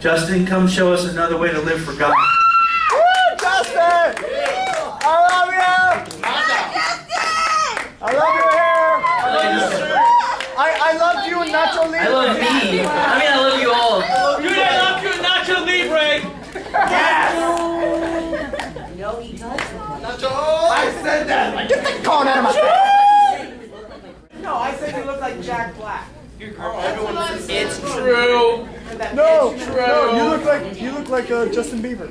Justin, come show us another way to live for God. Woo, Justin! I love you! I love your hair! I love you and Nacho Libre! I love me! I love you all! Dude, I love you, Nacho Libre! Yes! No, he doesn't. I said that! Like, get the cone out of my face! No, I said you look like Jack Black. It's true. No, It's true. no, you look like Justin Bieber.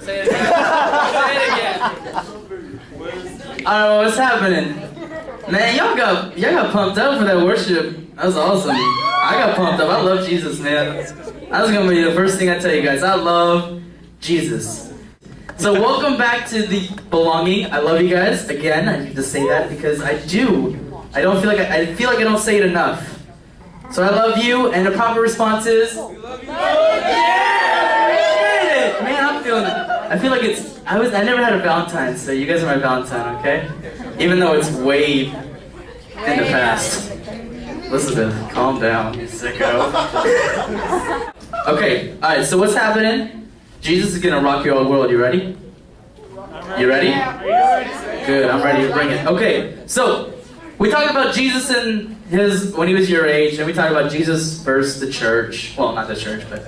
Say it again. I don't know what's happening. Man, y'all got pumped up for that worship. That was awesome. I got pumped up. I love Jesus, man. That's gonna be the first thing I tell you guys. I love Jesus. So welcome back to the belonging. I love you guys. Again, I need to say that because I do. I feel like I don't say it enough. So I love you, and the proper response is, we love you. Yeah! Man, I'm feeling it. I feel like I never had a Valentine, so you guys are my Valentine, okay? Even though it's way in the past. Elizabeth, calm down, sicko. Okay, alright, so what's happening? Jesus is gonna rock your world. You ready? You ready? Good, I'm ready to bring it. Okay, so we talked about Jesus and when he was your age, and we talked about Jesus versus the church. Well, not the church, but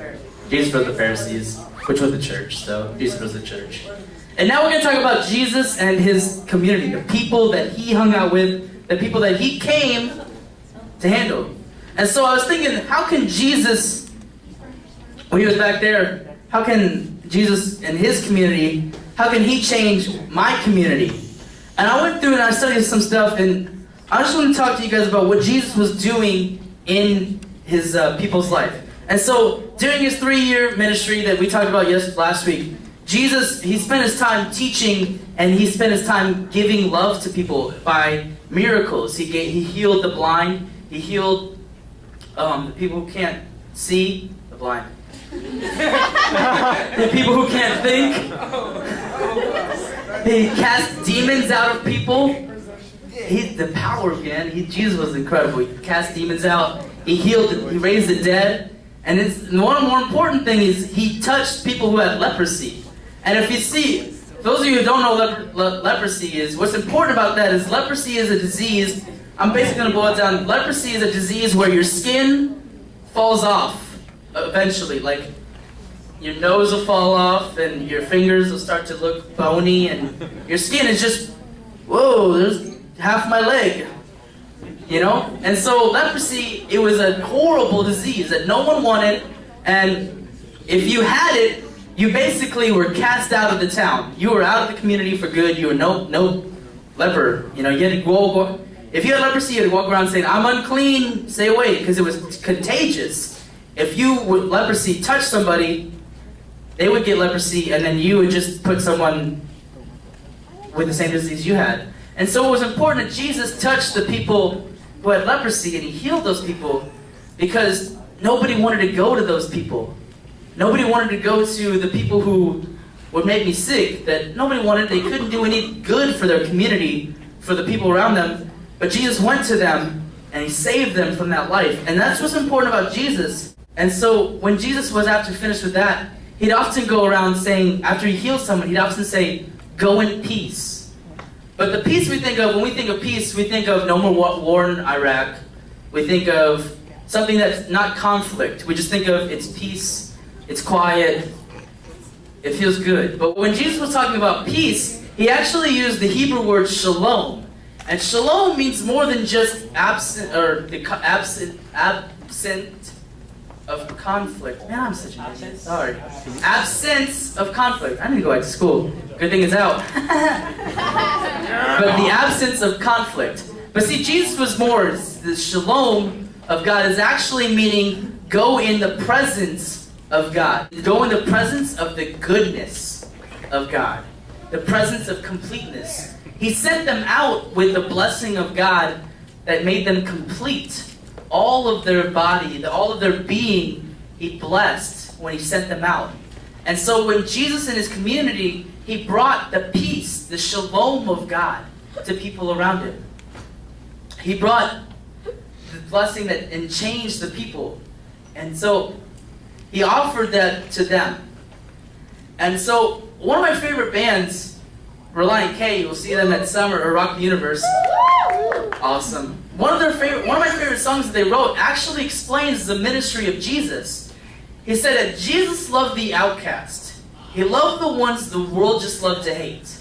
Jesus versus the Pharisees, which was the church, so Jesus versus the church. And now we're going to talk about Jesus and his community, the people that he hung out with, the people that he came to handle. And so I was thinking, how can Jesus, when he was back there, how can Jesus and his community, how can he change my community? And I went through and I studied some stuff, and I just want to talk to you guys about what Jesus was doing in his people's life. And so, during his 3-year ministry that we talked about last week, Jesus, he spent his time teaching, and he spent his time giving love to people by miracles. He healed the blind. He healed the people who can't see, the blind. The people who can't think. He cast demons out of people. The power, man. Jesus was incredible. He cast demons out. He healed. He raised the dead. And one more important thing is he touched people who had leprosy. And if you see, those of you who don't know what leprosy is, what's important about that is leprosy is a disease. I'm basically going to boil it down. Leprosy is a disease where your skin falls off eventually. Like your nose will fall off and your fingers will start to look bony and your skin is just, whoa, there's half my leg, you know? And so leprosy, it was a horrible disease that no one wanted, and if you had it, you basically were cast out of the town. You were out of the community for good. You were no leper. You know, you had to go, if you had leprosy, you had to walk around saying, I'm unclean, stay away, because it was contagious. If you with leprosy touch somebody, they would get leprosy, and then you would just put someone with the same disease you had. And so it was important that Jesus touched the people who had leprosy, and he healed those people because nobody wanted to go to those people. Nobody wanted to go to the people who would make me sick, that nobody wanted. They couldn't do any good for their community, for the people around them. But Jesus went to them, and he saved them from that life. And that's what's important about Jesus. And so when Jesus was after finished with that, he'd often go around saying, after he healed someone, he'd often say, go in peace. But the peace we think of, when we think of peace, we think of no more war in Iraq. We think of something that's not conflict. We just think of it's peace, it's quiet, it feels good. But when Jesus was talking about peace, he actually used the Hebrew word shalom. And shalom means more than just absent of conflict. Man, I'm such an idiot. Sorry. Absence of conflict. I need to go back to school. Good thing it's out. But the absence of conflict. But see, Jesus was more, the shalom of God is actually meaning go in the presence of God. Go in the presence of the goodness of God. The presence of completeness. He sent them out with the blessing of God that made them complete. All of their body, all of their being, he blessed when he sent them out. And so when Jesus and his community, he brought the peace, the shalom of God to people around him. He brought the blessing that and changed the people. And so he offered that to them. And so, one of my favorite bands, Reliant K, you'll see them at Summer or Rock the Universe. Awesome. One of my favorite songs that they wrote actually explains the ministry of Jesus. He said that Jesus loved the outcast. He loved the ones the world just loved to hate.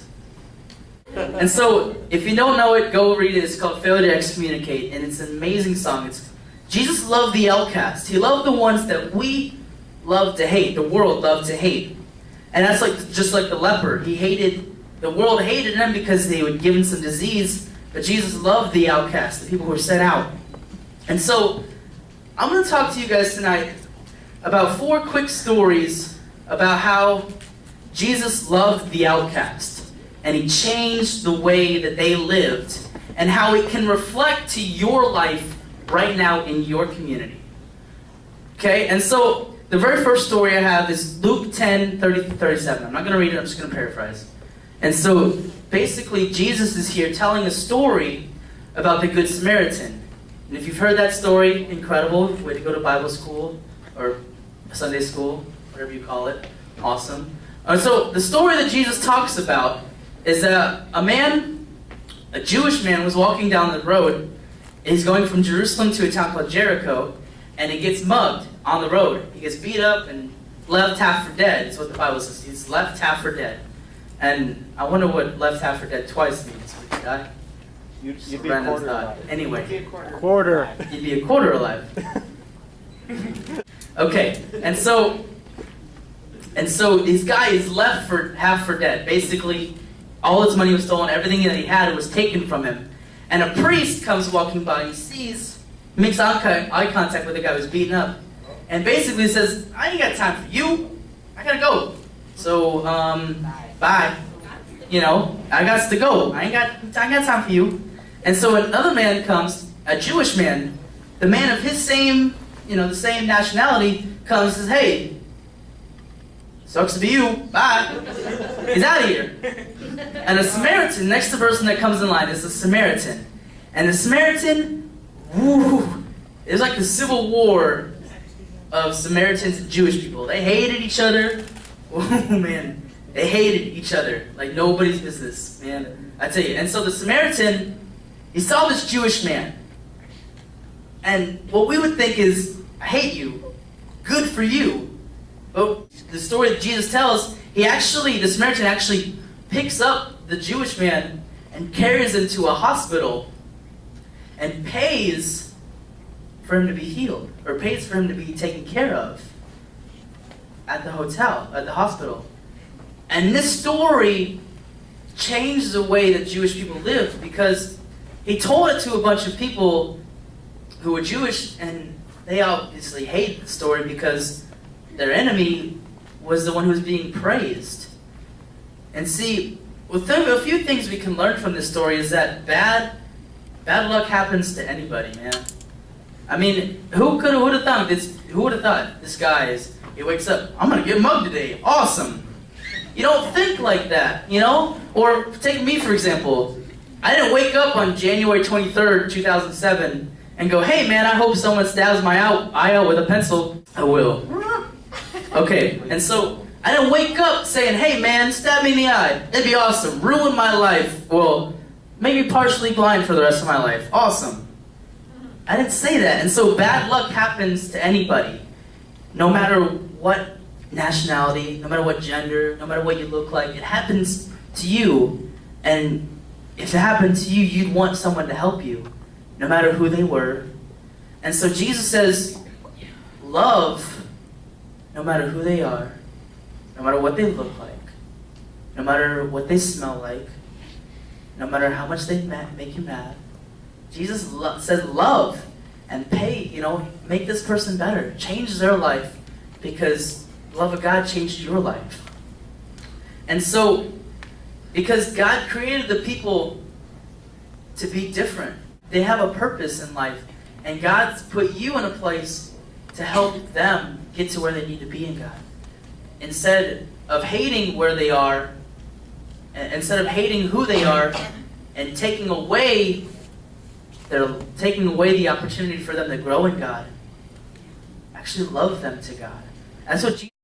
And so, if you don't know it, go read it. It's called Failure to Excommunicate, and it's an amazing song. Jesus loved the outcast. He loved the ones that we love to hate, the world loved to hate. And that's just like the leper. The world hated them because they would give him some disease, but Jesus loved the outcast, the people who were set out. And so, I'm going to talk to you guys tonight about 4 quick stories about how Jesus loved the outcast, and he changed the way that they lived, and how it can reflect to your life right now in your community. Okay, and so the very first story I have is Luke 10:30-37. I'm not going to read it, I'm just going to paraphrase. And so basically Jesus is here telling a story about the Good Samaritan. And if you've heard that story, incredible. Way to go to Bible school or Sunday school, whatever you call it. Awesome. So the story that Jesus talks about is that a Jewish man was walking down the road. He's going from Jerusalem to a town called Jericho, and he gets mugged on the road. He gets beat up and left half for dead. That's what the Bible says. He's left half for dead. And I wonder what left half for dead twice means. Would you die? You'd be a quarter alive. Anyway. Quarter. You'd be a quarter alive. Okay, and so this guy is left for half for dead. Basically, all his money was stolen. Everything that he had was taken from him. And a priest comes walking by. He makes eye contact with the guy who's beaten up, and basically says, "I ain't got time for you. I gotta go. So, bye. You know, I got to go. I ain't got time for you." And so another man comes, a Jewish man, the man of his same, the same nationality, comes and says, "Hey, sucks to be you. Bye." He's out of here. And a Samaritan, next to the person that comes in line, is a Samaritan. And the Samaritan, it was like the civil war of Samaritans and Jewish people. They hated each other. Oh, man. They hated each other like nobody's business, man. I tell you. And so the Samaritan, he saw this Jewish man. And what we would think is, I hate you. Good for you. But the story that Jesus tells, the Samaritan actually picks up the Jewish man and carries him to a hospital and pays for him to be healed, or pays for him to be taken care of at the hospital. And this story changed the way that Jewish people lived, because he told it to a bunch of people who were Jewish, and they obviously hated the story because their enemy was the one who was being praised. And see, a few things we can learn from this story is that bad luck happens to anybody, man. I mean, who would have thought this guy he wakes up, I'm going to get mugged today. Awesome. You don't think like that, Or take me, for example. I didn't wake up on January 23rd, 2007 and go, "Hey, man, I hope someone stabs my eye out with a pencil." I will. Okay, and so I didn't wake up saying, "Hey, man, stab me in the eye. That'd be awesome. Ruin my life. Well, make me partially blind for the rest of my life. Awesome." I didn't say that. And so bad luck happens to anybody. No matter what nationality, no matter what gender, no matter what you look like, it happens to you. And if it happened to you, you'd want someone to help you, no matter who they were. And so Jesus says, love no matter who they are, no matter what they look like, no matter what they smell like, no matter how much they make you mad. Jesus says love and pay, make this person better, change their life, because the love of God changed your life. And so, because God created the people to be different, they have a purpose in life, and God's put you in a place to help them get to where they need to be in God. Instead of hating where they are, instead of hating who they are, and taking away the opportunity for them to grow in God, actually love them to God. That's what Jesus